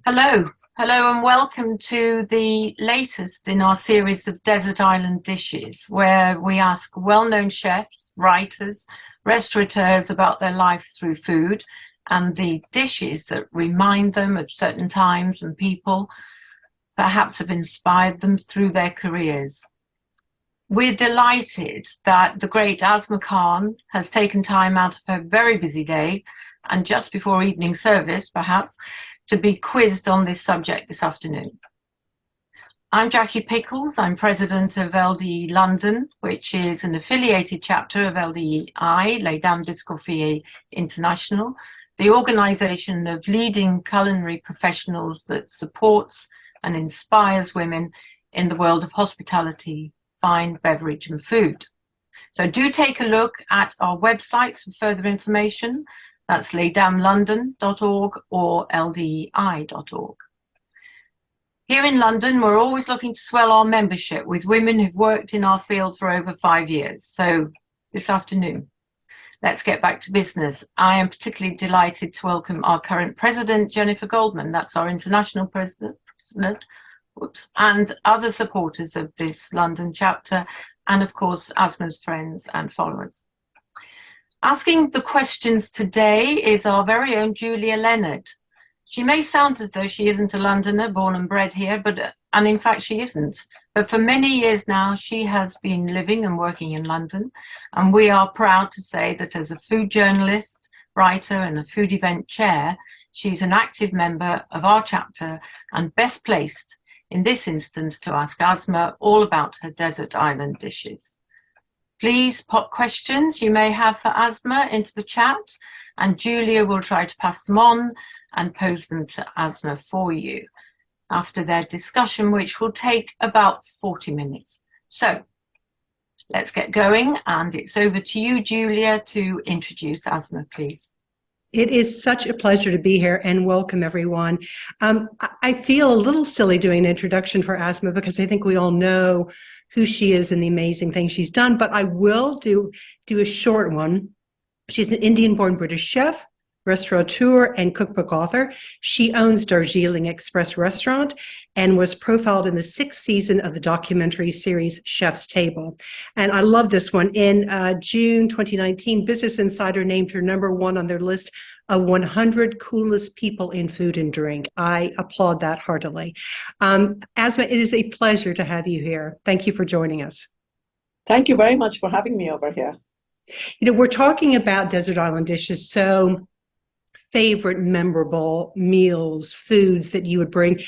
Hello, and welcome to the latest in our series of Desert Island Dishes, where we ask well-known chefs, writers, restaurateurs about their life through food and the dishes that remind them of certain times and people, perhaps have inspired them through their careers. We're delighted that the great Asma Khan has taken time out of her very busy day, and just before evening service, perhaps, to be quizzed on this subject this afternoon. I'm Jackie Pickles. I'm president of LDE London, which is an affiliated chapter of LDEI, Les Dames d'Escoffier International, the organisation of leading culinary professionals that supports and inspires women in the world of hospitality, fine beverage and food. So do take a look at our websites for further information. That's lesdameslondon.org or ldei.org. Here in London, we're always looking to swell our membership with women who've worked in our field for over 5 years. So this afternoon, let's get back to business. I am particularly delighted to welcome our current president, Jennifer Goldman. That's our international president, and other supporters of this London chapter, and of course, Asma's friends and followers. Asking the questions today is our very own Julia Leonard. She may sound as though she isn't a Londoner, born and bred here, and in fact she isn't. But for many years now, she has been living and working in London, and we are proud to say that as a food journalist, writer, and a food event chair, she's an active member of our chapter and best placed in this instance to ask Asma all about her desert island dishes. Please pop questions you may have for Asma into the chat, and Julia will try to pass them on and pose them to Asma for you after their discussion, which will take about 40 minutes. So let's get going, and it's over to you, Julia, to introduce Asma, please. It is such a pleasure to be here, and welcome everyone. I feel a little silly doing an introduction for Asma because I think we all know who she is and the amazing things she's done, but I will do a short one. She's an Indian-born British chef, restaurateur, and cookbook author. She owns Darjeeling Express Restaurant and was profiled in the 6th season of the documentary series Chef's Table. And I love this one. In June 2019, Business Insider named her #1 on their list of 100 coolest people in food and drink. I applaud that heartily. Asma, it is a pleasure to have you here. Thank you for joining us. Thank you very much for having me over here. You know, we're talking about desert island dishes, so favorite memorable meals, foods that you would bring.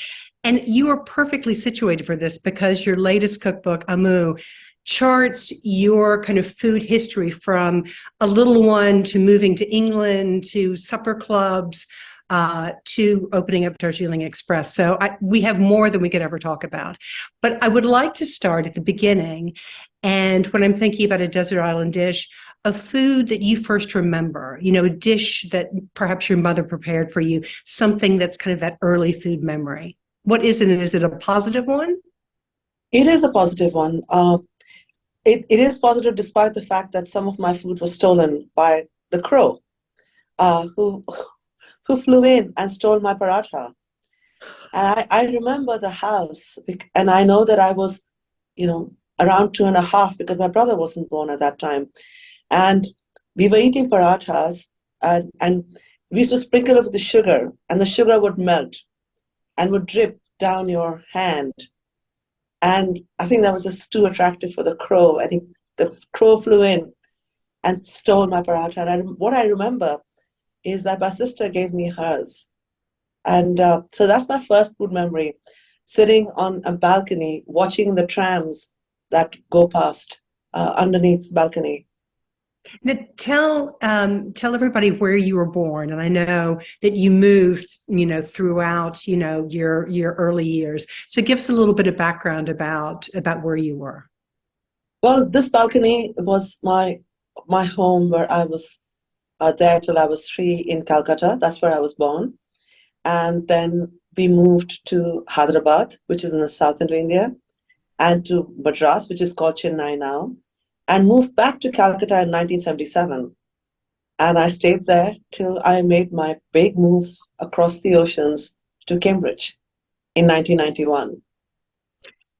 And you are perfectly situated for this because your latest cookbook, Amu, charts your kind of food history from a little one to moving to England to supper clubs to opening up Darjeeling Express. So we have more than we could ever talk about. But I would like to start at the beginning. And when I'm thinking about a desert island dish, a food that you first remember, you know, a dish that perhaps your mother prepared for you, something that's kind of that early food memory. What is it? Is it a positive one? It is a positive one. It is positive despite the fact that some of my food was stolen by the crow, who flew in and stole my paratha. And I remember the house, and I know that I was, around 2.5 because my brother wasn't born at that time. And we were eating parathas, and we used to sprinkle it with the sugar, and the sugar would melt and would drip down your hand. And I think that was just too attractive for the crow. I think the crow flew in and stole my paratha. And what I remember is that my sister gave me hers. And so that's my first food memory, sitting on a balcony, watching the trams that go past underneath the balcony. Now, tell everybody where you were born, and I know that you moved, throughout, your early years. So, give us a little bit of background about where you were. Well, this balcony was my home, where I was there till I was 3 in Calcutta. That's where I was born, and then we moved to Hyderabad, which is in the south of India, and to Madras, which is called Chennai now, and moved back to Calcutta in 1977. And I stayed there till I made my big move across the oceans to Cambridge in 1991.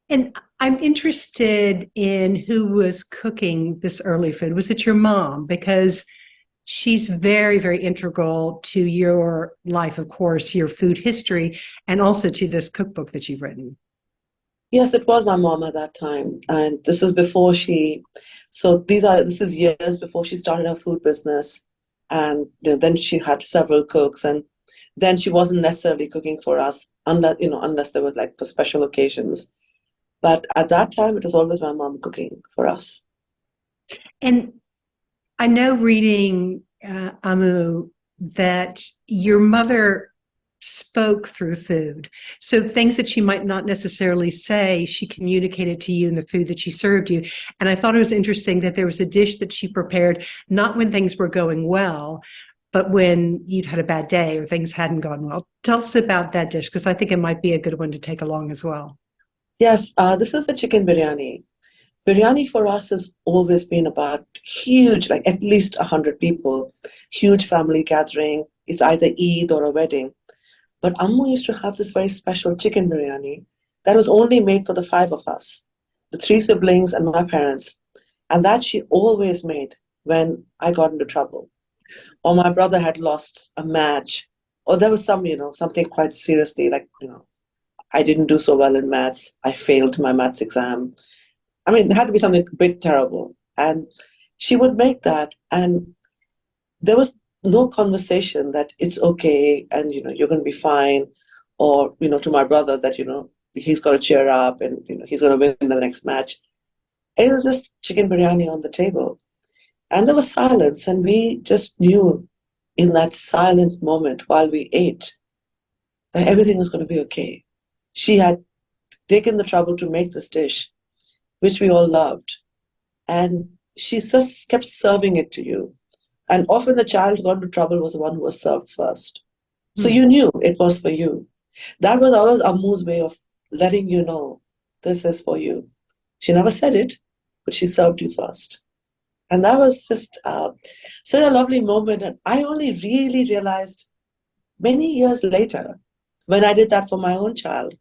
And I'm interested in who was cooking this early food. Was it your mom? Because she's very, very integral to your life, of course, your food history, and also to this cookbook that you've written. Yes, it was my mom at that time, and this is before she. So this is years before she started her food business, and then she had several cooks, and then she wasn't necessarily cooking for us unless there was like for special occasions. But at that time, it was always my mom cooking for us. And I know reading Amu that your mother spoke through food. So things that she might not necessarily say, she communicated to you in the food that she served you. And I thought it was interesting that there was a dish that she prepared, not when things were going well, but when you'd had a bad day or things hadn't gone well. Tell us about that dish, because I think it might be a good one to take along as well. Yes, this is the chicken biryani. Biryani for us has always been about huge, like at least 100 people, huge family gathering. It's either Eid or a wedding. But Ammu used to have this very special chicken biryani that was only made for the 5 of us, the 3 siblings and my parents. And that she always made when I got into trouble, or my brother had lost a match, or there was something quite seriously, like, I didn't do so well in maths. I failed my maths exam. I mean, it had to be something a bit terrible. And she would make that. And there was no conversation that it's okay and, you're going to be fine. Or, to my brother that, he's got to cheer up and, he's going to win the next match. It was just chicken biryani on the table. And there was silence. And we just knew in that silent moment while we ate that everything was going to be okay. She had taken the trouble to make this dish, which we all loved. And she just kept serving it to you. And often the child who got into trouble was the one who was served first. So you knew it was for you. That was always Ammu's way of letting you know, this is for you. She never said it, but she served you first. And that was just such a lovely moment. And I only really realized many years later, when I did that for my own child,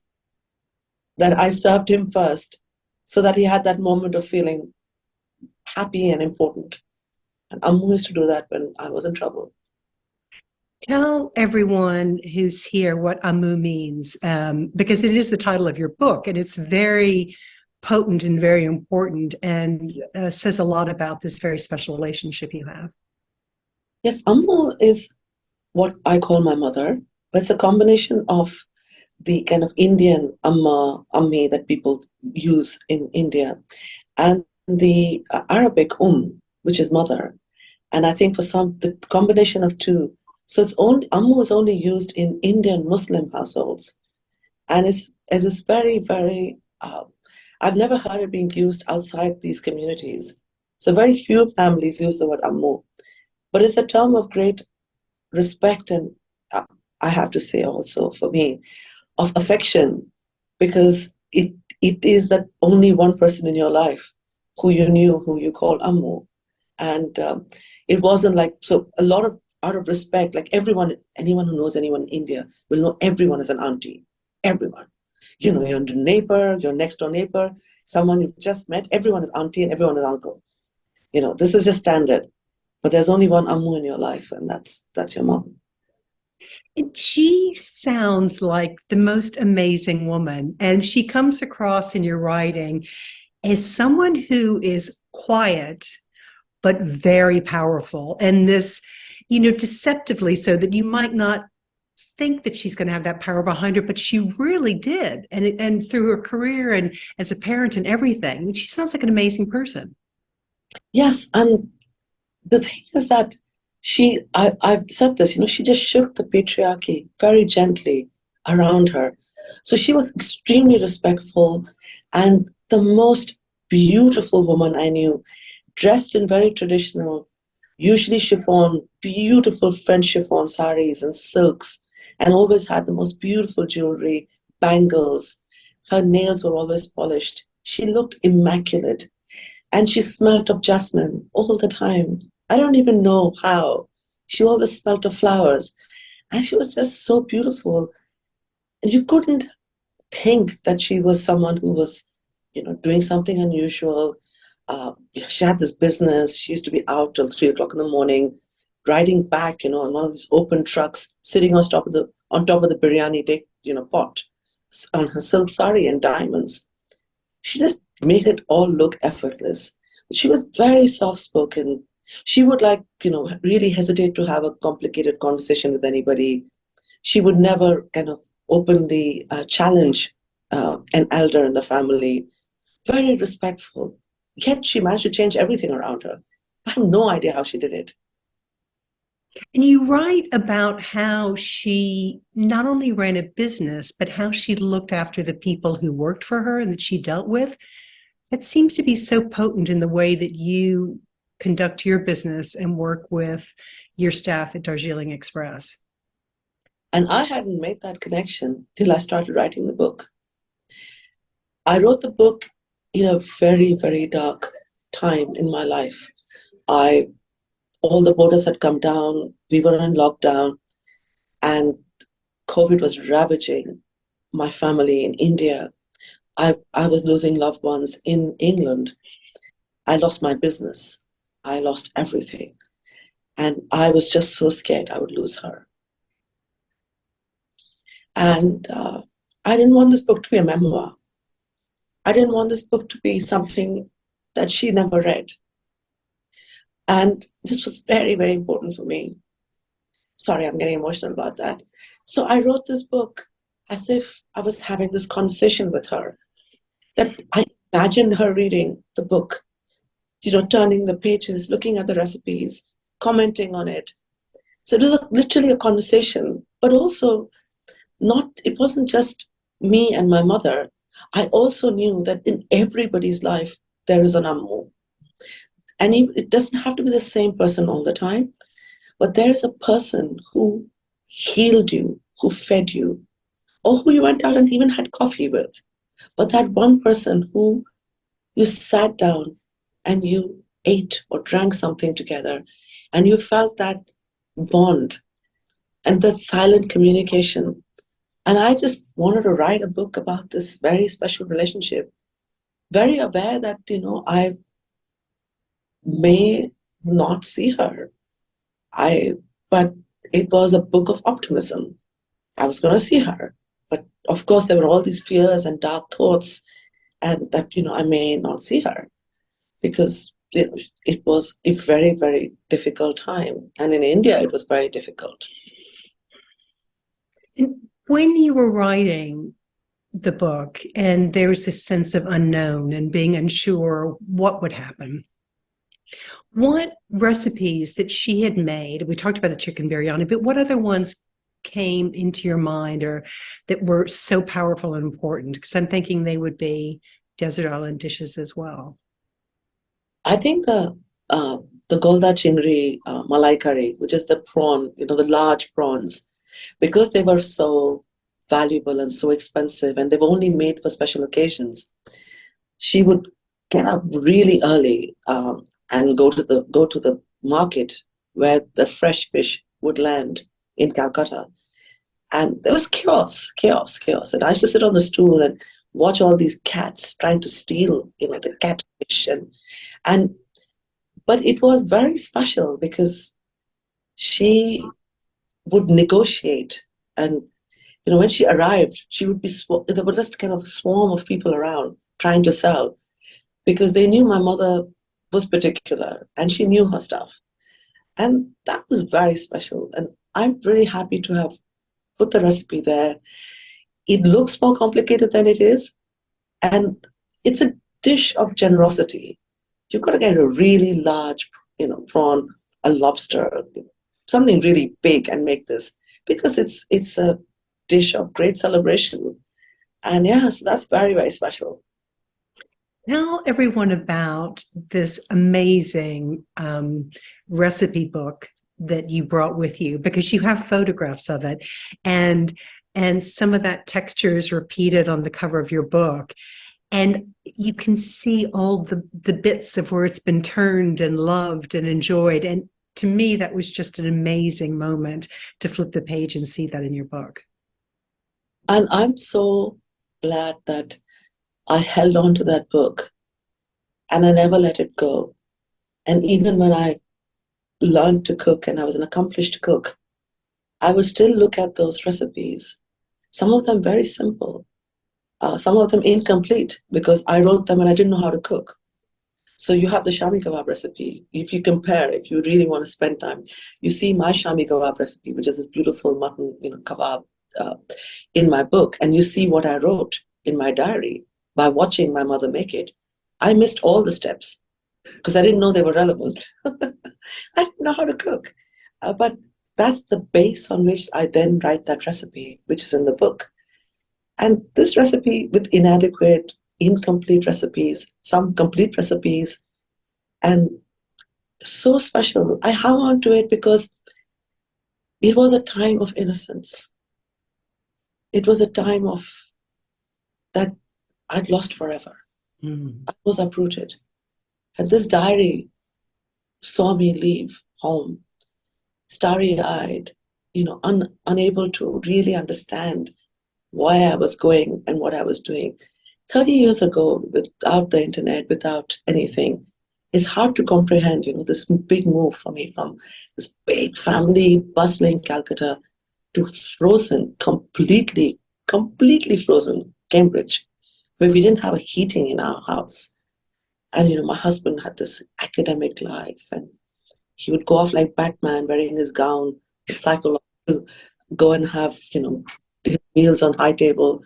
that I served him first so that he had that moment of feeling happy and important. And Ammu used to do that when I was in trouble. Tell everyone who's here what Amu means, because it is the title of your book, and it's very potent and very important, and says a lot about this very special relationship you have. Yes, Ammu is what I call my mother, but it's a combination of the kind of Indian amma, ammi that people use in India, and the Arabic which is mother. And I think for some, the combination of two. So Ammu is only used in Indian Muslim households. And it is very, very, I've never heard it being used outside these communities. So very few families use the word Ammu. But it's a term of great respect and I have to say also for me, of affection, because it is that only one person in your life who you knew, who you call Ammu. And it wasn't like, so a lot of, out of respect, like anyone who knows anyone in India will know everyone is an auntie, everyone. Your neighbor, your next door neighbor, someone you've just met, everyone is auntie and everyone is uncle. This is just standard. But there's only one Ammu in your life, and that's your mom. She sounds like the most amazing woman, and she comes across in your writing as someone who is quiet but very powerful, and this, deceptively so that you might not think that she's going to have that power behind her, but she really did, and through her career and as a parent and everything. She sounds like an amazing person. Yes, and the thing is that I've said this, she just shook the patriarchy very gently around her. So she was extremely respectful and the most beautiful woman I knew, dressed in very traditional, usually chiffon, beautiful French chiffon saris and silks, and always had the most beautiful jewelry, bangles. Her nails were always polished. She looked immaculate. And she smelled of jasmine all the time. I don't even know how. She always smelled of flowers. And she was just so beautiful. you couldn't think that she was someone who was, doing something unusual. She had this business. She used to be out till 3 o'clock in the morning, riding back, on one of these open trucks, sitting on top of the biryani pot, on her silk sari and diamonds. She just made it all look effortless. She was very soft spoken. She would really hesitate to have a complicated conversation with anybody. She would never kind of openly challenge an elder in the family. Very respectful. Yet she managed to change everything around her. I have no idea how she did it. And you write about how she not only ran a business, but how she looked after the people who worked for her and that she dealt with. It seems to be so potent in the way that you conduct your business and work with your staff at Darjeeling Express. And I hadn't made that connection till I started writing the book. I wrote the book in a very, very dark time in my life. All the borders had come down, we were in lockdown, and COVID was ravaging my family in India. I was losing loved ones in England. I lost my business. I lost everything. And I was just so scared I would lose her. And I didn't want this book to be a memoir. I didn't want this book to be something that she never read. And this was very, very important for me. Sorry, I'm getting emotional about that. So I wrote this book as if I was having this conversation with her, that I imagined her reading the book, turning the pages, looking at the recipes, commenting on it. So it was literally a conversation, but also it wasn't just me and my mother. I also knew that in everybody's life, there is an Ammu. And it doesn't have to be the same person all the time, but there is a person who healed you, who fed you, or who you went out and even had coffee with. But that one person who you sat down and you ate or drank something together, and you felt that bond and that silent communication. And I just wanted to write a book about this very special relationship, very aware that, I may not see her. But it was a book of optimism. I was going to see her. But of course, there were all these fears and dark thoughts, and that, I may not see her because it was a very, very difficult time. And in India, it was very difficult. And when you were writing the book and there was this sense of unknown and being unsure what would happen, what recipes that she had made, we talked about the chicken biryani, but what other ones came into your mind or that were so powerful and important? Because I'm thinking they would be desert island dishes as well. I think the golda chingri malai curry, which is the prawn, the large prawns, because they were so valuable and so expensive and they were only made for special occasions, she would get up really early and go to the market where the fresh fish would land in Calcutta. And there was chaos. And I used to sit on the stool and watch all these cats trying to steal, the catfish. But it was very special because she would negotiate. And, when she arrived, she would be, there was just kind of a swarm of people around trying to sell because they knew my mother was particular and she knew her stuff. And that was very special. And I'm really happy to have put the recipe there. It looks more complicated than it is. And it's a dish of generosity. You've got to get a really large, prawn, a lobster, something really big and make this because it's a dish of great celebration. And so that's very, very special. Tell everyone about this amazing recipe book that you brought with you, because you have photographs of it, and some of that texture is repeated on the cover of your book, and you can see all the bits of where it's been turned and loved and enjoyed. And to me, that was just an amazing moment to flip the page and see that in your book. And I'm so glad that I held on to that book and I never let it go. And even when I learned to cook and I was an accomplished cook, I would still look at those recipes. Some of them very simple, some of them incomplete because I wrote them and I didn't know how to cook. So you have the shami kebab recipe. If you compare, if you really want to spend time, you see my shami kebab recipe, which is this beautiful mutton, kebab uh, in my book, and you see what I wrote in my diary by watching my mother make it. I missed all the steps because I didn't know they were relevant. I didn't know how to cook. But that's the base on which I then write that recipe, which is in the book. And this recipe with inadequate, incomplete recipes, some complete recipes, and so special. I hung on to it because it was a time of innocence. It was a time of that I'd lost forever. Mm. I was uprooted. And this diary saw me leave home, starry-eyed, unable to really understand why I was going and what I was doing. 30 years ago, without the internet, without anything, it's hard to comprehend, this big move for me from this big family, bustling Calcutta to frozen, completely frozen Cambridge, where we didn't have a heating in our house. And, my husband had this academic life and he would go off like Batman wearing his gown, his cycle to go and have, his meals on high table.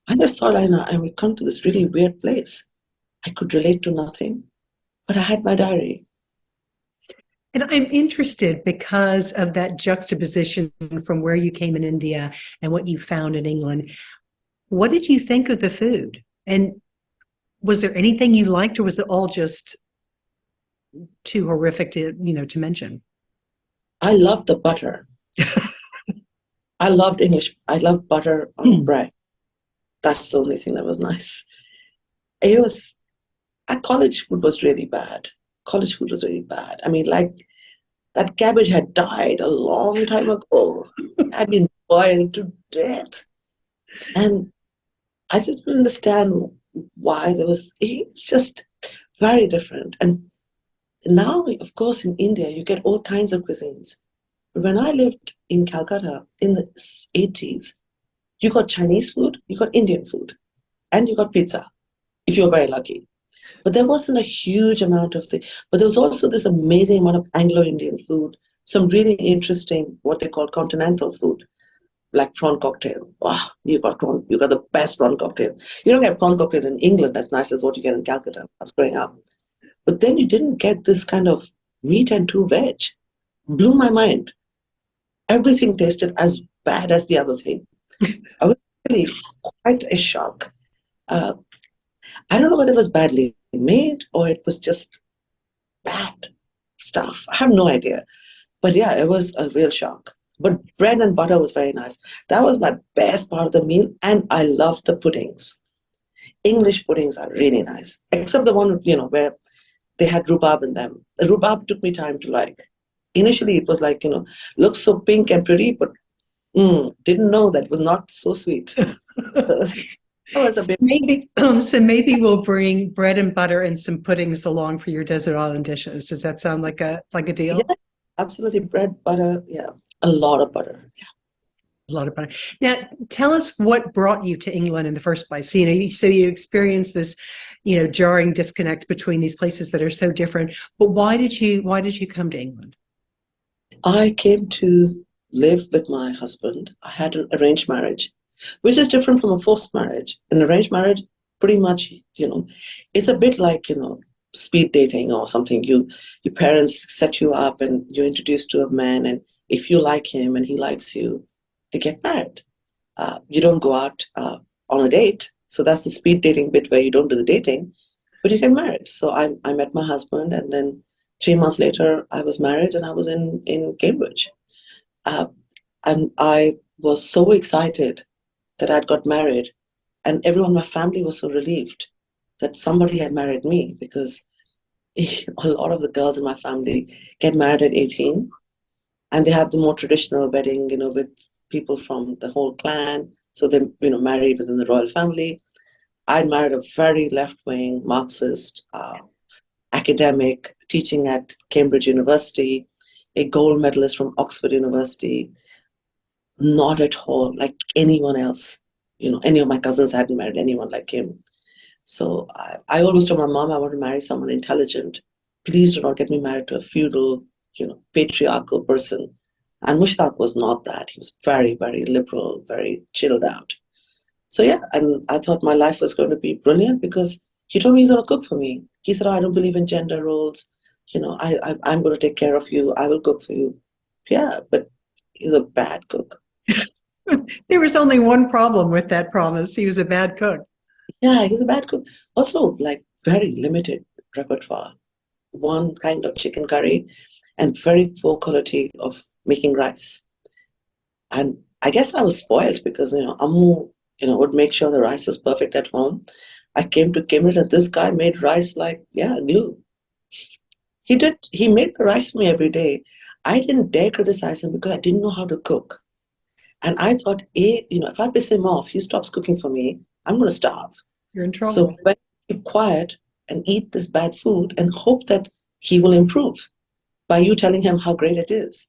I just thought I would come to this really weird place. I could relate to nothing, but I had my diary. And I'm interested because of that juxtaposition from where you came in India and what you found in England. What did you think of the food? And was there anything you liked, or was it all just too horrific to mention? I loved the butter. I loved butter on bread. That's the only thing that was nice. It was, college food was really bad. College food was really bad. I mean, like, that cabbage had died a long time ago. Had been boiled to death. And I just didn't understand why it's just very different. And now, of course, in India, you get all kinds of cuisines. But when I lived in Calcutta in the 80s, you got Chinese food, you got Indian food, and you got pizza, if you were very lucky. But there wasn't a huge amount of but there was also this amazing amount of Anglo-Indian food, some really interesting, what they call continental food, like prawn cocktail. Wow, you got the best prawn cocktail. You don't get prawn cocktail in England as nice as what you get in Calcutta. I was growing up. But then you didn't get this kind of meat and two veg. Blew my mind. Everything tasted as bad as the other thing. I was really quite a shock. Uh, I don't know whether it was badly made or it was just bad stuff. I have no idea. But yeah, it was a real shock. But bread and butter was very nice. That was my best part of the meal. And I loved the puddings. English puddings are really nice, except the one, where they had rhubarb in them. The rhubarb took me time to like. Initially, it was like, looks so pink and pretty, but didn't know that it was not so sweet. That was a bit. Maybe we'll bring bread and butter and some puddings along for your desert island dishes. Does that sound like a deal? Yeah, absolutely. Bread, butter, yeah, a lot of butter. Yeah. A lot of butter. Now, tell us what brought you to England in the first place. So you experienced this, jarring disconnect between these places that are so different. But why did you come to England? I came to live with my husband. I had an arranged marriage, which is different from a forced marriage. An arranged marriage, pretty much, it's a bit like, speed dating or something. Your parents set you up and you're introduced to a man, and if you like him and he likes you, they get married. You don't go out on a date. So that's the speed dating bit where you don't do the dating, but you get married. So I met my husband, and then 3 months later, I was married and I was in Cambridge. Uh, and I was so excited that I'd got married. And everyone in my family was so relieved that somebody had married me, because a lot of the girls in my family get married at 18 and they have the more traditional wedding, with people from the whole clan. So they, married within the royal family. I'd married a very left-wing Marxist academic teaching at Cambridge University, a gold medalist from Oxford University, not at all like anyone else. Any of my cousins hadn't married anyone like him. So I always told my mom, I want to marry someone intelligent. Please do not get me married to a feudal, patriarchal person. And Mushtaq was not that. He was very, very liberal, very chilled out. So yeah, and I thought my life was going to be brilliant because he told me he's going to cook for me. He said, I don't believe in gender roles. I'm going to take care of you. I will cook for you. Yeah, but he's a bad cook. There was only one problem with that promise. He was a bad cook. Yeah, he's a bad cook. Also, like very limited repertoire. One kind of chicken curry and very poor quality of making rice. And I guess I was spoiled because, Ammu, would make sure the rice was perfect at home. I came to Cambridge and this guy made rice like, glue. He made the rice for me every day. I didn't dare criticize him because I didn't know how to cook. And I thought, if I piss him off, he stops cooking for me, I'm going to starve. You're in trouble. So better keep quiet and eat this bad food and hope that he will improve by you telling him how great it is.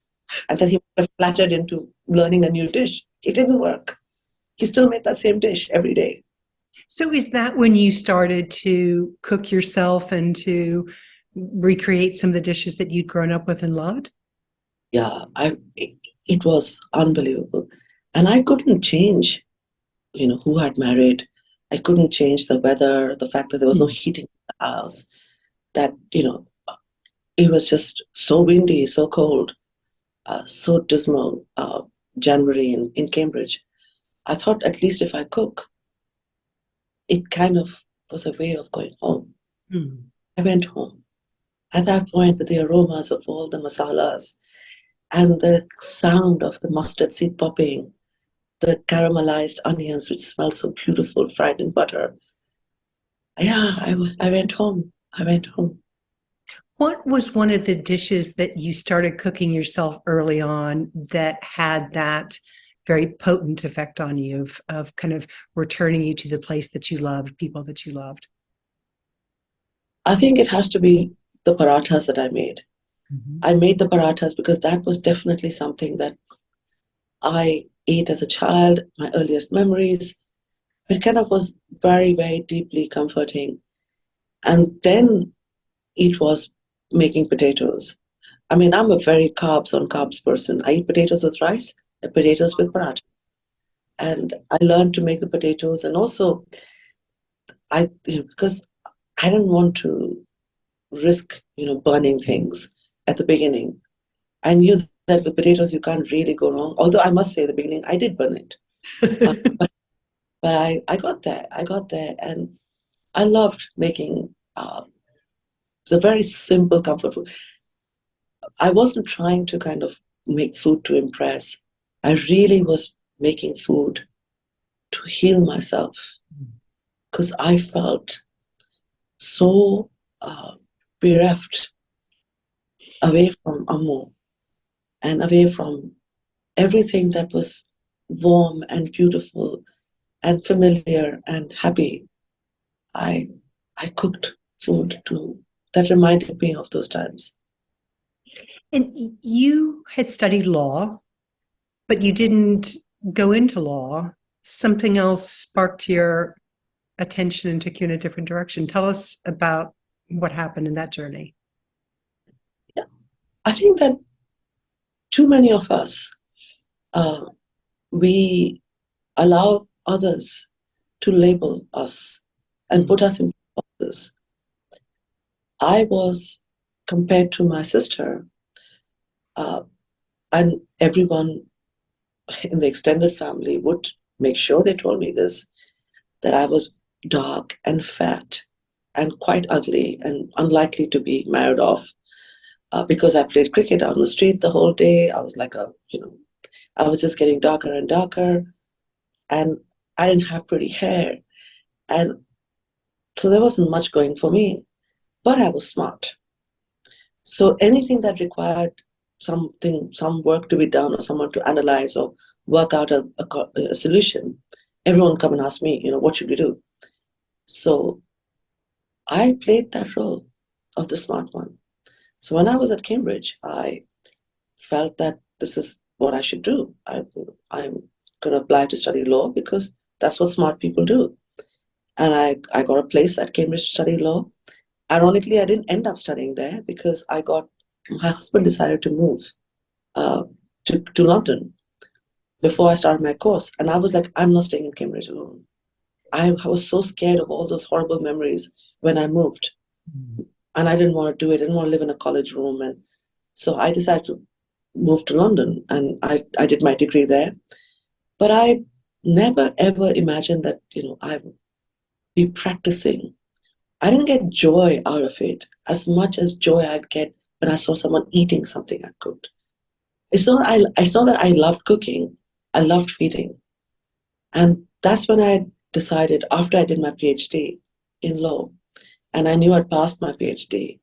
And that he would have flattered into learning a new dish. It didn't work. He still made that same dish every day. So is that when you started to cook yourself and to recreate some of the dishes that you'd grown up with and loved? Yeah, it was unbelievable. And I couldn't change, who had married. I couldn't change the weather, the fact that there was no heating in the house, that, it was just so windy, so cold, so dismal, January in Cambridge. I thought at least if I cook, it kind of was a way of going home. I went home. At that point, with the aromas of all the masalas and the sound of the mustard seed popping, the caramelized onions, which smelled so beautiful, fried in butter. Yeah, I went home. I went home. What was one of the dishes that you started cooking yourself early on that had that very potent effect on you of kind of returning you to the place that you loved, people that you loved? I think it has to be the parathas that I made. I made the parathas because that was definitely something that I ate as a child, my earliest memories. It kind of was very, very deeply comforting. And then it was making potatoes. I mean, I'm a very carbs on carbs person. I eat potatoes with rice and potatoes with paratha. And I learned to make the potatoes. And also, because I didn't want to risk, burning things at the beginning. I knew that with potatoes, you can't really go wrong. Although I must say, at the beginning, I did burn it. But I got there. I got there. And I loved making the very simple comfort food. I wasn't trying to kind of make food to impress. I really was making food to heal myself because I felt so bereft away from Ammu and away from everything that was warm and beautiful and familiar and happy. I cooked food that reminded me of those times. And you had studied law, but you didn't go into law. Something else sparked your attention and took you in a different direction. Tell us about what happened in that journey. Yeah, I think that too many of us, we allow others to label us and put us in boxes. I was compared to my sister, and everyone in the extended family would make sure they told me this, that I was dark and fat and quite ugly and unlikely to be married off because I played cricket on the street the whole day. I was like I was just getting darker and darker, and I didn't have pretty hair. And so there wasn't much going for me, but I was smart. So anything that required some work to be done, or someone to analyze or work out a solution, everyone come and ask me, what should we do? So I played that role of the smart one. So when I was at Cambridge, I felt that this is what I should do. I'm going to apply to study law because that's what smart people do. And I got a place at Cambridge to study law. Ironically, I didn't end up studying there because my husband decided to move to London before I started my course. And I was like, I'm not staying in Cambridge alone. I was so scared of all those horrible memories when I moved. And I didn't want to do it. I didn't want to live in a college room. And so I decided to move to London, and I did my degree there. But I never, ever imagined that, I would be practicing. I didn't get joy out of it as much as joy I'd get when I saw someone eating something I cooked. It's not that I loved cooking. I loved feeding. And that's when I decided, after I did my PhD in law, and I knew I'd passed my PhD,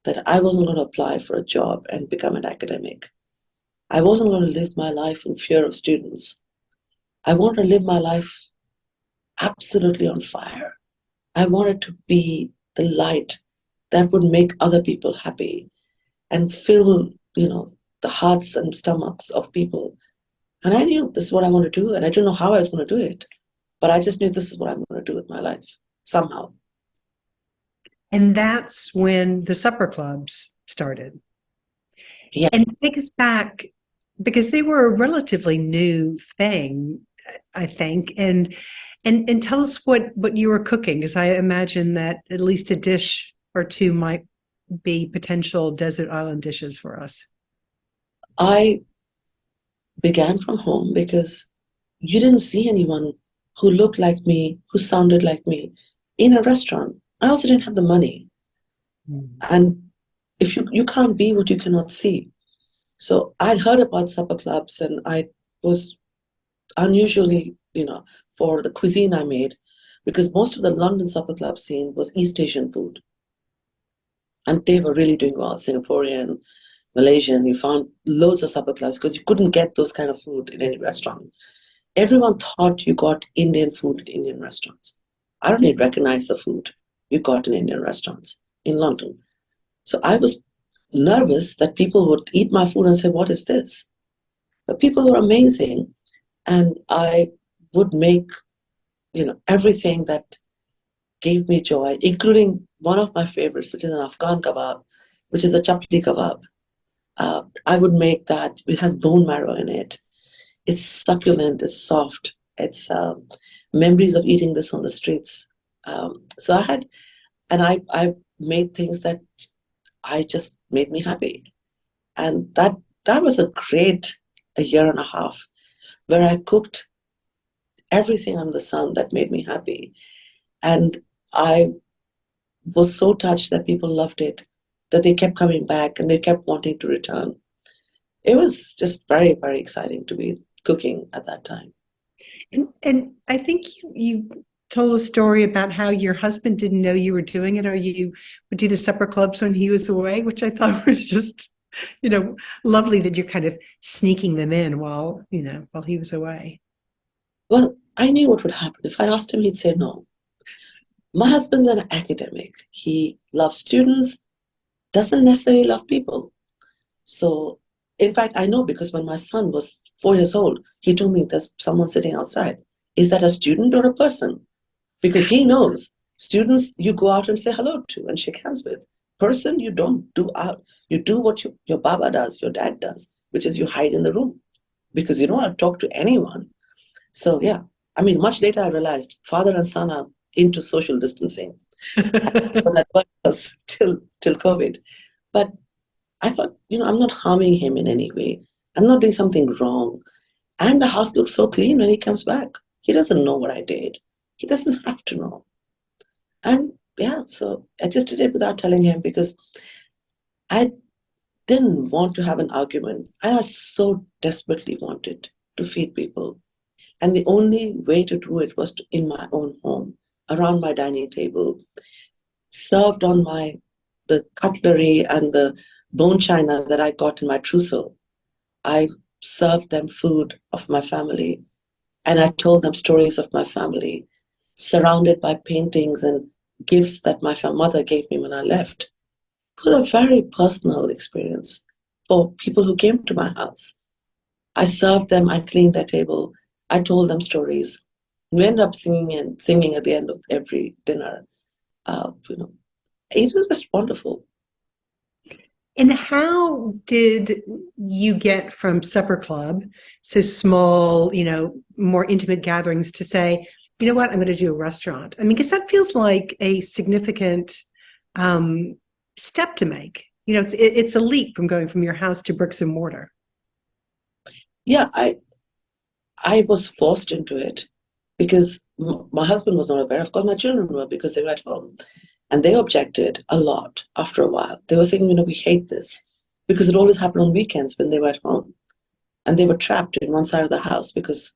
that I wasn't going to apply for a job and become an academic. I wasn't going to live my life in fear of students. I wanted to live my life absolutely on fire. I wanted to be the light that would make other people happy and fill, the hearts and stomachs of people. And I knew this is what I want to do, and I didn't know how I was going to do it. But I just knew this is what I'm going to do with my life, somehow. And that's when the supper clubs started. Yeah. And take us back, because they were a relatively new thing, I think. And tell us what you were cooking, because I imagine that at least a dish or two might be potential desert island dishes for us. I began from home because you didn't see anyone who looked like me, who sounded like me in a restaurant. I also didn't have the money. And if you can't be what you cannot see. So I'd heard about supper clubs, and I was unusually, for the cuisine I made, because most of the London supper club scene was East Asian food. And they were really doing well, Singaporean, Malaysian. You found loads of supper clubs because you couldn't get those kind of food in any restaurant. Everyone thought you got Indian food at Indian restaurants. I don't even recognize the food you got in Indian restaurants in London. So I was nervous that people would eat my food and say, what is this? But people were amazing. And I would make, everything that gave me joy, including one of my favorites, which is an Afghan kebab, which is a chapli kebab. I would make that. It has bone marrow in it. It's succulent, it's soft. It's memories of eating this on the streets. So I made things that I just made me happy. And that was a year and a half where I cooked everything under the sun that made me happy. And I was so touched that people loved it, that they kept coming back and they kept wanting to return. It was just very, very exciting to be cooking at that time. And I think you told a story about how your husband didn't know you were doing it, or you would do the supper clubs when he was away, which I thought was just, lovely that you're kind of sneaking them in while he was away. Well, I knew what would happen. If I asked him, he'd say no. My husband's an academic. He loves students, doesn't necessarily love people. So, in fact, I know because when my son was 4 years old, he told me there's someone sitting outside. Is that a student or a person? Because he knows students you go out and say hello to and shake hands with. Person you don't do out. You do what your baba does, your dad does, which is you hide in the room because you don't want to talk to anyone. So, yeah. I mean, much later I realized father and son are into social distancing. But that was till COVID. But I thought, I'm not harming him in any way. I'm not doing something wrong. And the house looks so clean when he comes back. He doesn't know what I did. He doesn't have to know. And yeah, so I just did it without telling him because I didn't want to have an argument. And I so desperately wanted to feed people. And the only way to do it was in my own home, around my dining table, served on the cutlery and the bone china that I got in my trousseau. I served them food of my family, and I told them stories of my family, surrounded by paintings and gifts that my mother gave me when I left. It was a very personal experience for people who came to my house. I served them, I cleaned their table, I told them stories. We ended up singing at the end of every dinner. It was just wonderful. And how did you get from supper club, so small, more intimate gatherings, to say, you know what, I'm going to do a restaurant? I mean, because that feels like a significant step to make. It's a leap from going from your house to bricks and mortar. Yeah, I was forced into it because my husband was not aware. Of course, my children were, because they were at home. And they objected a lot after a while. They were saying, we hate this, because it always happened on weekends when they were at home. And they were trapped in one side of the house because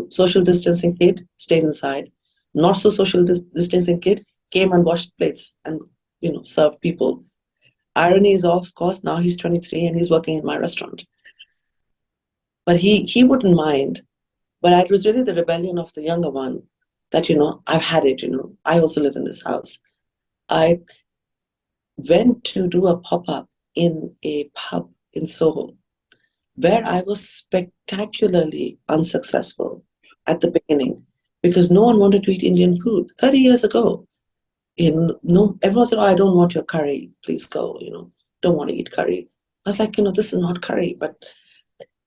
social distancing kid stayed inside. Not so social distancing kid came and washed plates and, served people. Irony is, of course, now he's 23 and he's working in my restaurant. But he wouldn't mind. But it was really the rebellion of the younger one that, I've had it, I also live in this house. I went to do a pop-up in a pub in Soho, where I was spectacularly unsuccessful at the beginning because no one wanted to eat Indian food 30 years ago. Everyone said, I don't want your curry, please go, don't want to eat curry. I was like, this is not curry, but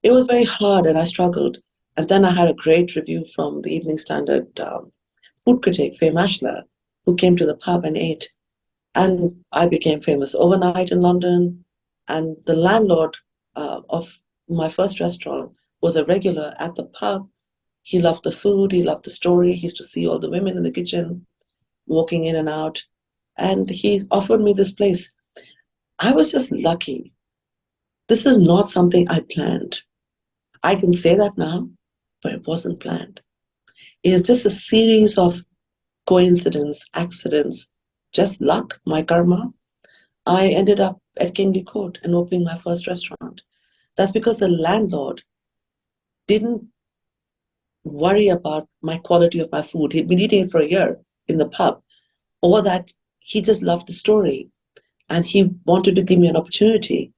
it was very hard and I struggled. And then I had a great review from the Evening Standard food critic, Faye Mashler, who came to the pub and ate. And I became famous overnight in London. And the landlord of my first restaurant was a regular at the pub. He loved the food. He loved the story. He used to see all the women in the kitchen walking in and out. And he offered me this place. I was just lucky. This is not something I planned. I can say that now, but it wasn't planned. It is just a series of coincidence, accidents, just luck, my karma. I ended up at Kingly Court and opening my first restaurant. That's because the landlord didn't worry about my quality of my food. He'd been eating it for a year in the pub, or that he just loved the story and he wanted to give me an opportunity.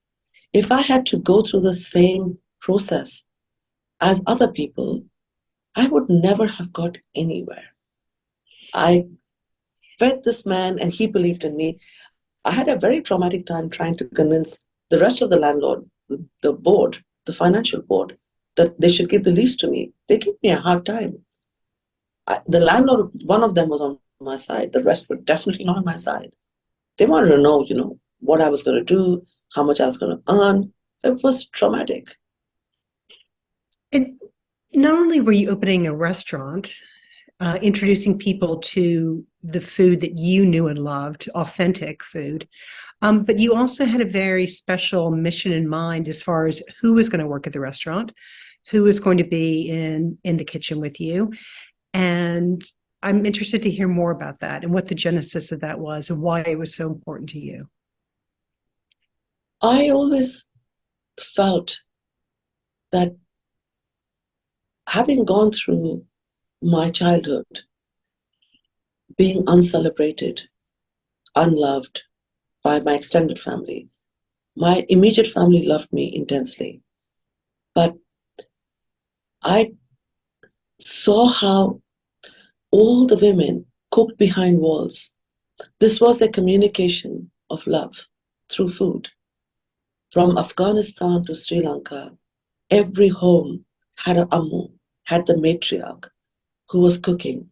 If I had to go through the same process as other people, I would never have got anywhere. I fed this man and he believed in me. I had a very traumatic time trying to convince the rest of the landlord, the board, the financial board, that they should give the lease to me. They gave me a hard time. The landlord, one of them was on my side. The rest were definitely not on my side. They wanted to know, what I was going to do, how much I was going to earn. It was traumatic. And not only were you opening a restaurant, introducing people to the food that you knew and loved, authentic food, but you also had a very special mission in mind as far as who was going to work at the restaurant, who was going to be in the kitchen with you. And I'm interested to hear more about that and what the genesis of that was and why it was so important to you. I always felt that having gone through my childhood, being uncelebrated, unloved by my extended family, my immediate family loved me intensely. But I saw how all the women cooked behind walls. This was their communication of love through food. From Afghanistan to Sri Lanka, every home had an ammu, had the matriarch who was cooking.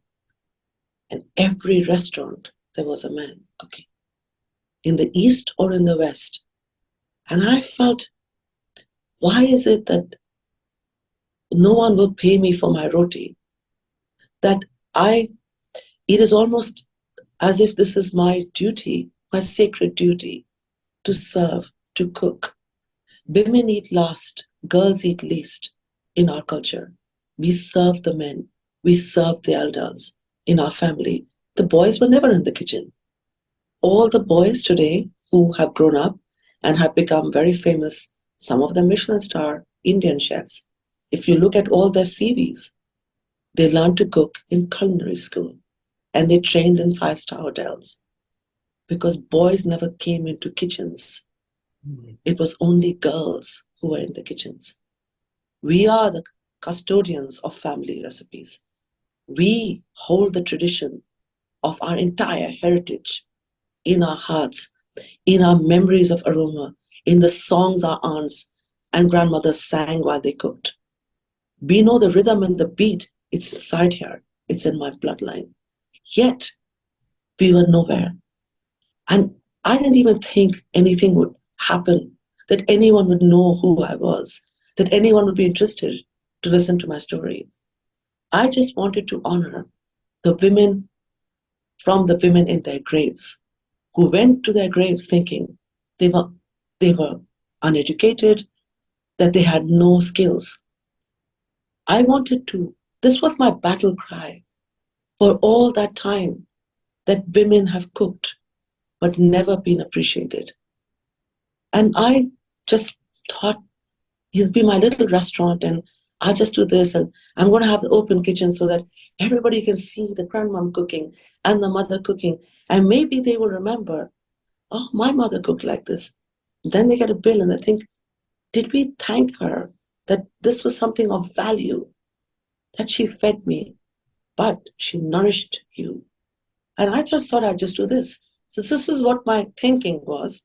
And every restaurant, there was a man cooking, in the East or in the West. And I felt, why is it that no one will pay me for my roti? That it is almost as if this is my duty, my sacred duty, to serve, to cook. Women eat last, girls eat least in our culture. We serve the men, we serve the elders in our family. The boys were never in the kitchen. All the boys today who have grown up, and have become very famous, some of them Michelin star Indian chefs. If you look at all their CVs, they learned to cook in culinary school and they trained in five-star hotels because boys never came into kitchens. It was only girls who were in the kitchens. We are the custodians of family recipes. We hold the tradition of our entire heritage in our hearts, in our memories of aroma, in the songs our aunts and grandmothers sang while they cooked. We know the rhythm and the beat. It's inside here. It's in my bloodline. Yet, we were nowhere. And I didn't even think anything would happen, that anyone would know who I was, that anyone would be interested to listen to my story. I just wanted to honor the women from the women in their graves who went to their graves thinking they were uneducated, that they had no skills. I wanted to, this was my battle cry for all that time that women have cooked but never been appreciated. And I just thought, it'll be my little restaurant and I'll just do this and I'm going to have the open kitchen so that everybody can see the grandmom cooking and the mother cooking. And maybe they will remember, oh, my mother cooked like this. Then they get a bill and they think, did we thank her that this was something of value, that she fed me, but she nourished you? And I just thought I'd just do this. So this is what my thinking was.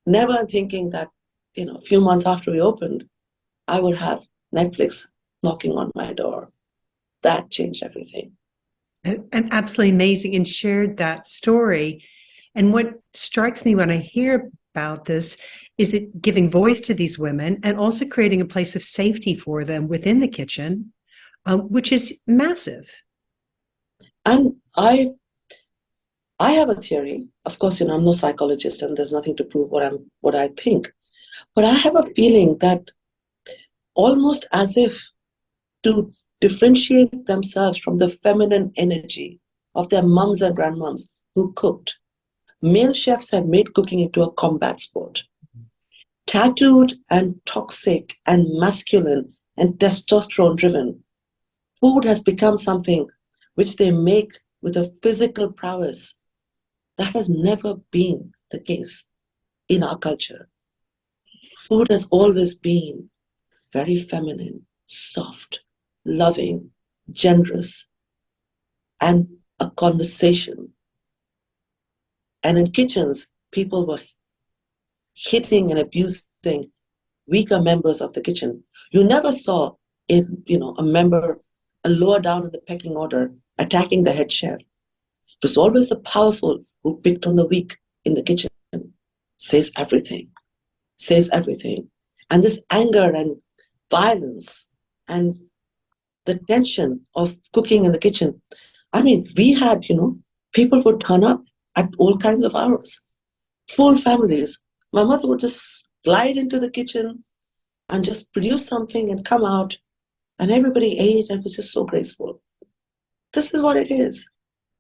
Never thinking that, a few months after we opened, I would have Netflix knocking on my door. That changed everything. And absolutely amazing, and shared that story. And what strikes me when I hear about this is it giving voice to these women and also creating a place of safety for them within the kitchen, which is massive. And I have a theory. Of course, I'm no psychologist and there's nothing to prove what I think. But I have a feeling that almost as if to differentiate themselves from the feminine energy of their mums and grandmoms who cooked, male chefs have made cooking into a combat sport. Tattooed and toxic and masculine and testosterone driven, food has become something which they make with a physical prowess. That has never been the case in our culture. Food has always been very feminine, soft, loving, generous, and a conversation. And in kitchens, people were hitting and abusing weaker members of the kitchen. You never saw a member lower down in the pecking order attacking the head chef. It was always the powerful who picked on the weak in the kitchen. Says everything. And this anger and violence and the tension of cooking in the kitchen. I mean, we had, people would turn up at all kinds of hours, full families. My mother would just glide into the kitchen and just produce something and come out, and everybody ate, and it was just so graceful. This is what it is.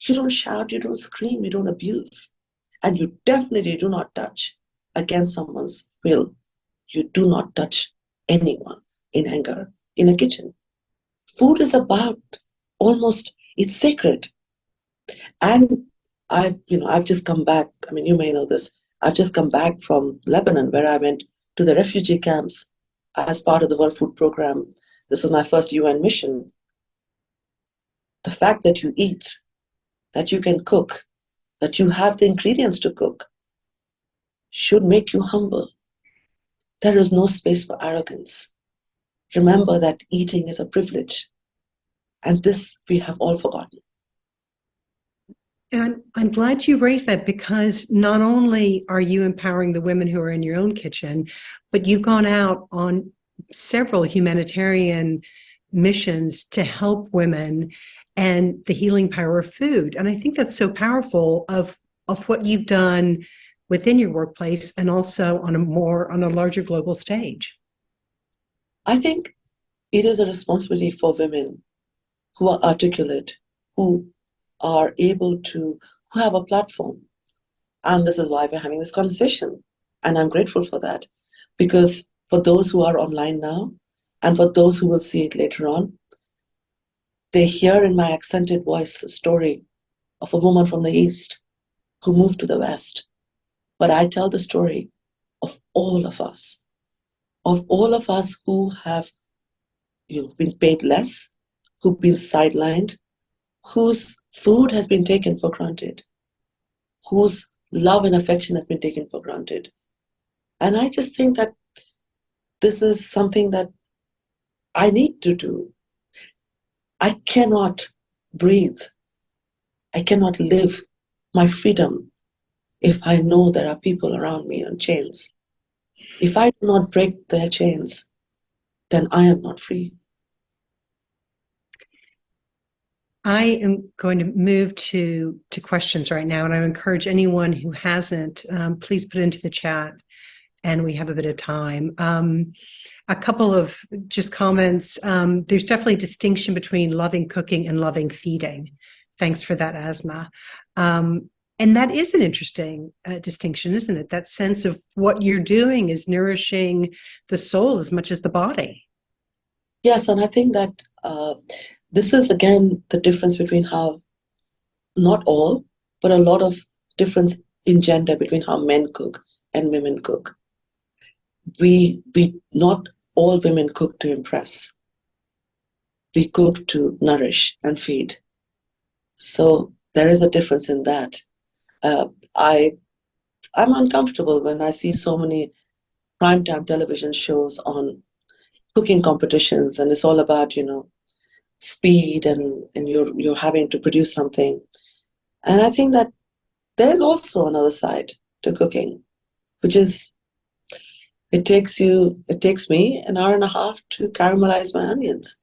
You don't shout, you don't scream, you don't abuse, and you definitely do not touch against someone's will. You do not touch anyone in anger in a kitchen. Food is about it's sacred. And I've just come back. I mean, you may know this. I've just come back from Lebanon, where I went to the refugee camps as part of the World Food Program. This was my first UN mission. The fact that you eat, that you can cook, that you have the ingredients to cook, should make you humble. There is no space for arrogance. Remember that eating is a privilege. And this we have all forgotten. And I'm glad you raised that, because not only are you empowering the women who are in your own kitchen, but you've gone out on several humanitarian missions to help women and the healing power of food. And I think that's so powerful of what you've done within your workplace and also on a larger global stage. I think it is a responsibility for women who are articulate, who are able to, who have a platform. And this is why we're having this conversation. And I'm grateful for that, because for those who are online now and for those who will see it later on, they hear in my accented voice a story of a woman from the East who moved to the West. But I tell the story of all of us who have been paid less, who've been sidelined, whose food has been taken for granted, whose love and affection has been taken for granted. And I just think that this is something that I need to do. I cannot breathe. I cannot live my freedom if I know there are people around me on chains. If I do not break their chains, then I am not free. I am going to move to questions right now, and I encourage anyone who hasn't, please put it into the chat, and we have a bit of time. A couple of just comments. There's definitely a distinction between loving cooking and loving feeding. Thanks for that, Asma. And that is an interesting distinction, isn't it? That sense of what you're doing is nourishing the soul as much as the body. Yes, and I think that this is, again, the difference between how, not all, but a lot of difference in gender between how men cook and women cook. We not all women cook to impress. We cook to nourish and feed. So there is a difference in that. I'm uncomfortable when I see so many primetime television shows on cooking competitions, and it's all about, speed, and you're having to produce something. And I think that there's also another side to cooking, which is it takes me an hour and a half to caramelize my onions.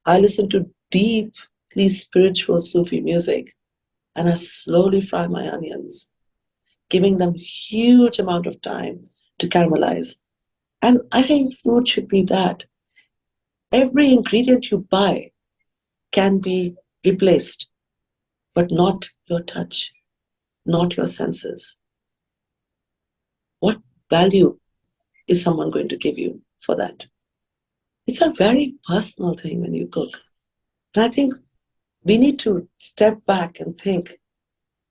I listen to deeply spiritual Sufi music, and I slowly fry my onions, giving them huge amount of time to caramelize. And I think food should be that. Every ingredient you buy can be replaced, but not your touch, not your senses. What value is someone going to give you for that? It's a very personal thing when you cook. And I think we need to step back and think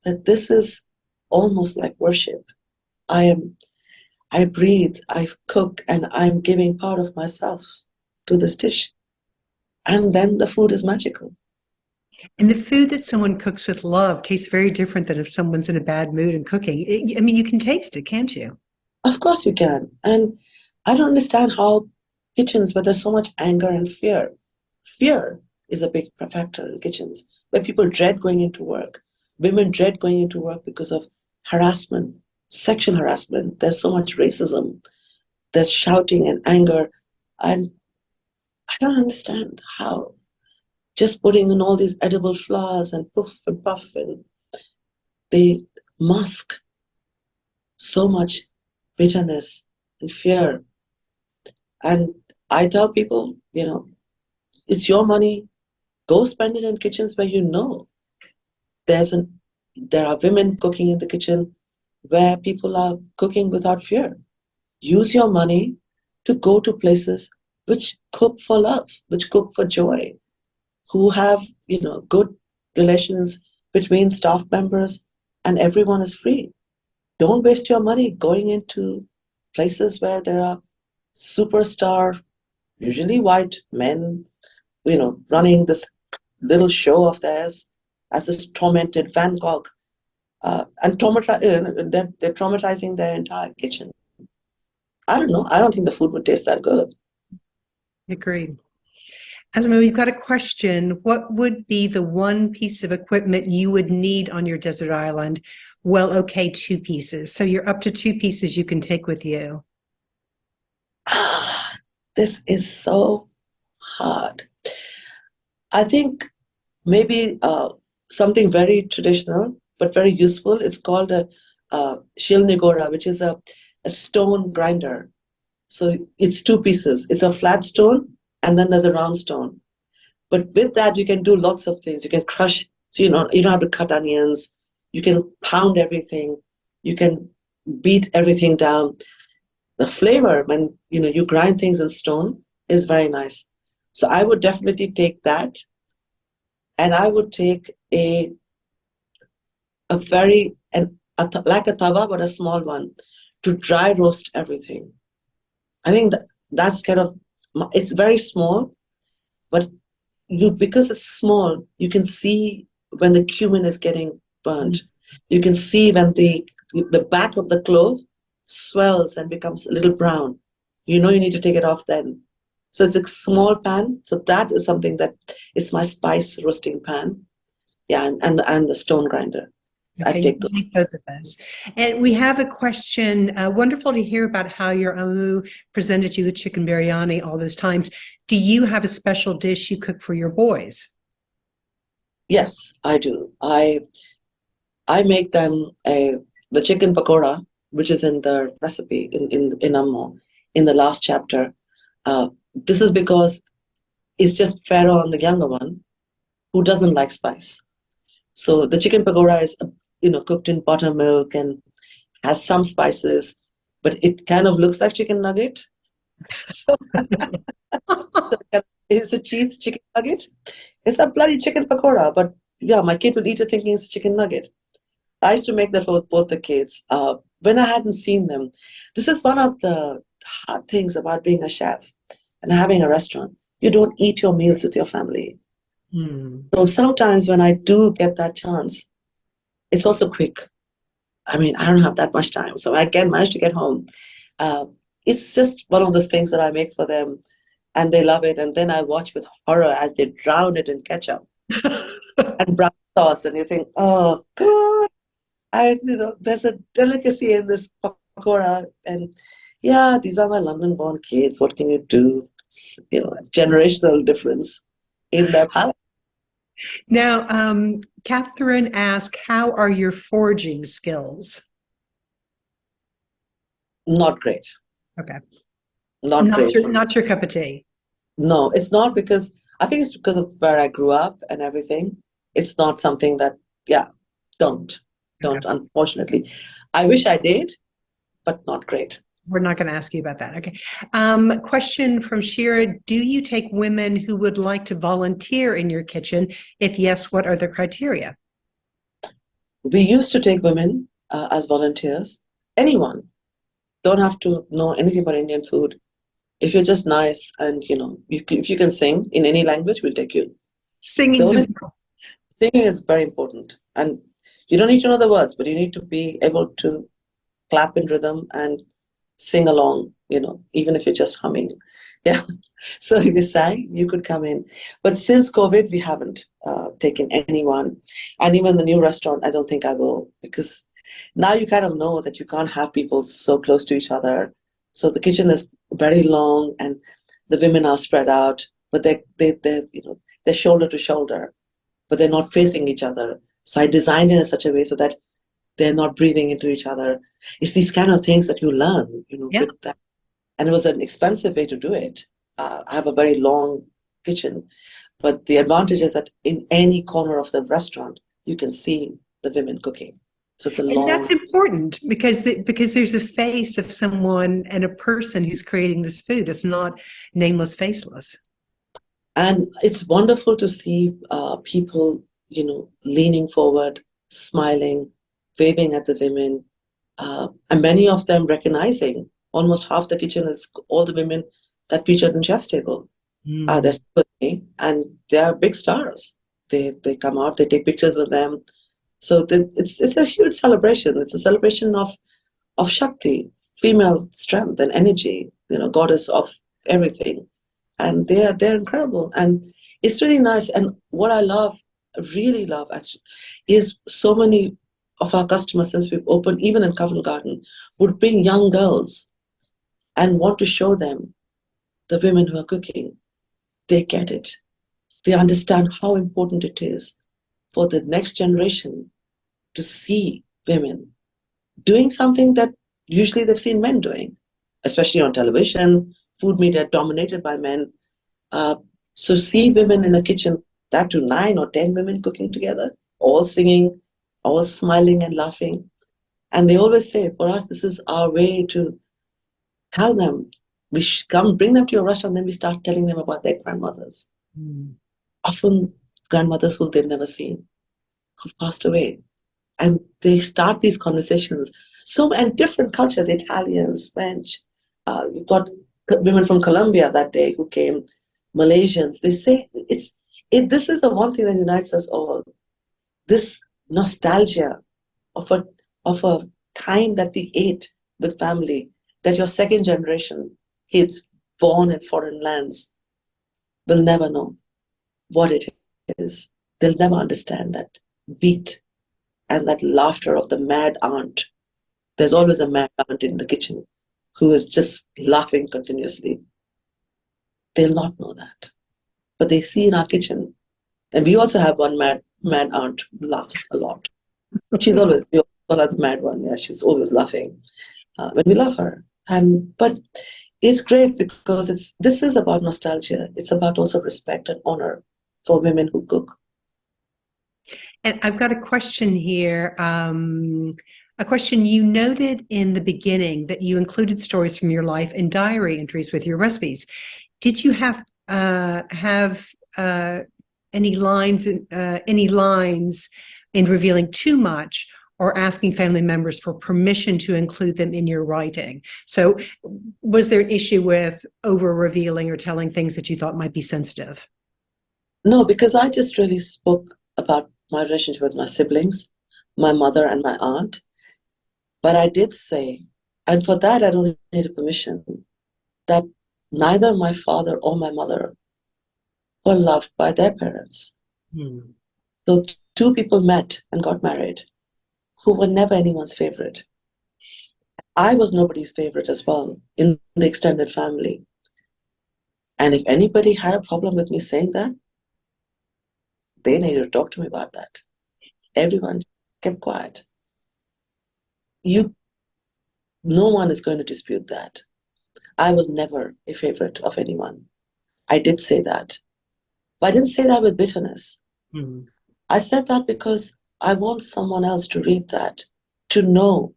that this is almost like worship. I breathe, I cook, and I'm giving part of myself to this dish. And then the food is magical. And the food that someone cooks with love tastes very different than if someone's in a bad mood and cooking. You can taste it, can't you? Of course you can. And I don't understand how kitchens where there's so much anger and fear is a big factor in kitchens, where people dread going into work. Women dread going into work because of harassment, sexual harassment. There's so much racism. There's shouting and anger. And I don't understand how just putting in all these edible flowers and poof and puff, and they mask so much bitterness and fear. And I tell people, it's your money. Go spend it in kitchens where there are women cooking in the kitchen where people are cooking without fear. Use your money to go to places which cook for love, which cook for joy, who have, good relations between staff members, and everyone is free. Don't waste your money going into places where there are superstar, usually white men, running this little show of theirs as this tormented Van Gogh, and they're traumatizing their entire kitchen. I don't know. I don't think the food would taste that good. Agreed. Asma, we've got a question. What would be the one piece of equipment you would need on your desert island? Well, okay, 2 pieces. So you're up to 2 pieces you can take with you. This is so hard. I think maybe something very traditional but very useful. It's called a shilnigora, which is a stone grinder. So it's 2 pieces. It's a flat stone, and then there's a round stone. But with that, you can do lots of things. You can crush, so you don't have to cut onions. You can pound everything. You can beat everything down. The flavor, when you grind things in stone, is very nice. So I would definitely take that, and I would take like a tawa, but a small one, to dry roast everything. I think that's kind of, it's very small, but because it's small, you can see when the cumin is getting burnt. You can see when the back of the clove swells and becomes a little brown. You need to take it off then. So it's a small pan. So that is something that is my spice roasting pan. Yeah, and the stone grinder. Okay, I take those. you take both of those. And we have a question. Wonderful to hear about how your Amu presented you with chicken biryani all those times. Do you have a special dish you cook for your boys? Yes, I do. I make them the chicken pakora, which is in the recipe in Ammo, in the last chapter. This is because it's just fairer on the younger one who doesn't like spice. So the chicken pakora is cooked in buttermilk and has some spices, but it kind of looks like chicken nugget. So it's a cheese chicken nugget. It's a bloody chicken pakora, but yeah, my kid will eat it thinking it's a chicken nugget. I used to make that for both the kids when I hadn't seen them. This is one of the hard things about being a chef and having a restaurant. You don't eat your meals with your family. So sometimes when I do get that chance, it's also quick. I mean, I don't have that much time, so I can manage to get home. It's just one of those things that I make for them, and they love it. And then I watch with horror as they drown it in ketchup and brown sauce, and you think, oh God, there's a delicacy in this pakora, and yeah, these are my London-born kids. What can you do? It's, generational difference in their palate. Now, Catherine asked, how are your foraging skills? Not great. Okay. Not great. Not your cup of tea. No, it's not, because I think it's because of where I grew up and everything. It's not something that, don't, Okay. unfortunately. I wish I did, but not great. We're not going to ask you about that. Okay. Question from Shira. Do you take women who would like to volunteer in your kitchen? If yes, what are the criteria? We used to take women as volunteers. Anyone. Don't have to know anything about Indian food. If you're just nice and, if you can sing in any language, we'll take you. Singing is very important. And you don't need to know the words, but you need to be able to clap in rhythm and sing along, even if you're just humming. Yeah. So if you sang, you could come in. But since COVID, we haven't taken anyone. And even the new restaurant, I don't think I will, because now you kind of know that you can't have people so close to each other. So the kitchen is very long and the women are spread out, but they're shoulder to shoulder, but they're not facing each other. So I designed it in such a way so that they're not breathing into each other. It's these kind of things that you learn, with that. And it was an expensive way to do it. I have a very long kitchen, but the advantage is that in any corner of the restaurant, you can see the women cooking. So it's and that's important because there's a face of someone and a person who's creating this food. It's not nameless, faceless. And it's wonderful to see people, leaning forward, smiling, waving at the women, and many of them recognizing. Almost half the kitchen is all the women that featured in Chef's Table. They're still with me, and they are big stars. They come out, they take pictures with them. So it's a huge celebration. It's a celebration of Shakti, female strength and energy, goddess of everything. And they're incredible. And it's really nice. And what I really love actually, is so many of our customers, since we've opened, even in Covent Garden, would bring young girls and want to show them the women who are cooking. They get it. They understand how important it is for the next generation to see women doing something that usually they've seen men doing, especially on television, food media dominated by men. So see women in a kitchen, that to 9 or 10 women cooking together, all singing, all smiling and laughing. And they always say, for us, this is our way to tell them, we should come, bring them to your restaurant, then we start telling them about their grandmothers. Mm. Often grandmothers who they've never seen, who've passed away. And they start these conversations. And different cultures, Italians, French. You've got women from Colombia that day who came, Malaysians. They say this is the one thing that unites us all. This nostalgia of a time that we ate with family, that your second generation kids born in foreign lands will never know what it is. They'll never understand that beat and that laughter of the mad aunt. There's always a mad aunt in the kitchen who is just laughing continuously. They'll not know that. But they see in our kitchen, and we also have one mad aunt who laughs a lot. We all are the mad one. Yeah, she's always laughing when we love her. But it's great because this is about nostalgia. It's about also respect and honor for women who cook. And I've got a question here. A question: you noted in the beginning that you included stories from your life and diary entries with your recipes. Did you have any lines in revealing too much, or asking family members for permission to include them in your writing? So was there an issue with over revealing or telling things that you thought might be sensitive? No, because I just really spoke about my relationship with my siblings, my mother and my aunt. But I did say, and for that I don't need a permission, that neither my father or my mother were loved by their parents. So two people met and got married who were never anyone's favorite. I was nobody's favorite as well in the extended family. And if anybody had a problem with me saying that, they needed to talk to me about that. Everyone kept quiet. No one is going to dispute that. I was never a favorite of anyone. I did say that. But I didn't say that with bitterness. Mm-hmm. I said that because I want someone else to read that, to know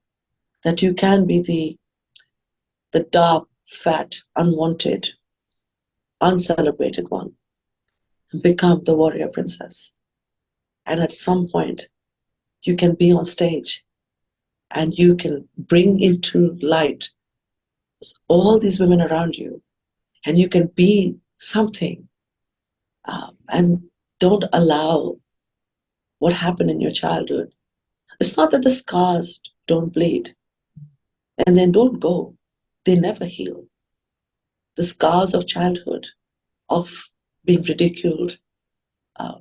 that you can be the dark, fat, unwanted, uncelebrated one, and become the warrior princess. And at some point, you can be on stage and you can bring into light all these women around you, and you can be something, and don't allow what happened in your childhood. It's not that the scars don't bleed and then don't go. They never heal. The scars of childhood, of being ridiculed,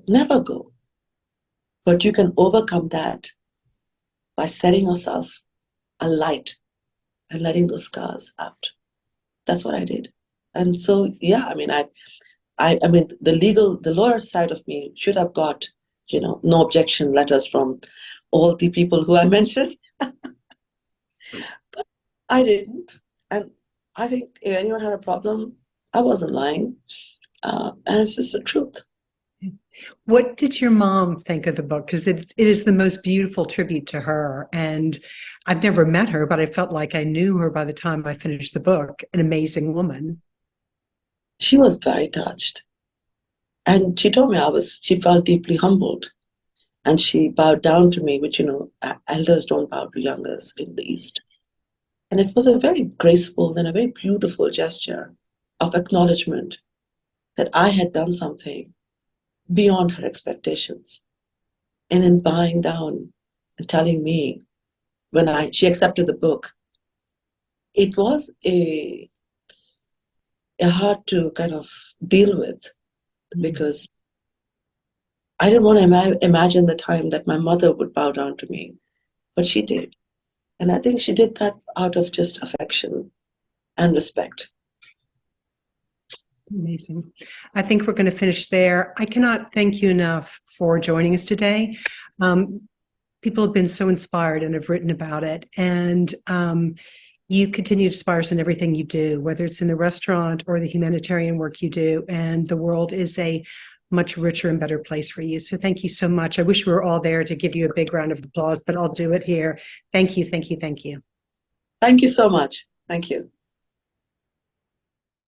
never go. But you can overcome that by setting yourself alight and letting those scars out. That's what I did. And so, yeah, I mean, the lawyer side of me should have got, no objection letters from all the people who I mentioned. But I didn't. And I think if anyone had a problem, I wasn't lying. And it's just the truth. What did your mom think of the book? Because it is the most beautiful tribute to her. And I've never met her, but I felt like I knew her by the time I finished the book. An amazing woman. She was very touched. And she told me she felt deeply humbled. And she bowed down to me, which, elders don't bow to youngers in the East. And it was a very graceful and a very beautiful gesture of acknowledgement that I had done something beyond her expectations. And in bowing down and telling me, when she accepted the book, it was a hard to kind of deal with, because I didn't want to imagine the time that my mother would bow down to me, but she did. And I think she did that out of just affection and respect. Amazing. I think we're going to finish there. I cannot thank you enough for joining us today. People have been so inspired and have written about it. And you continue to inspire us in everything you do, whether it's in the restaurant or the humanitarian work you do. And the world is a much richer and better place for you. So thank you so much. I wish we were all there to give you a big round of applause, but I'll do it here. Thank you, thank you, thank you. Thank you so much. Thank you.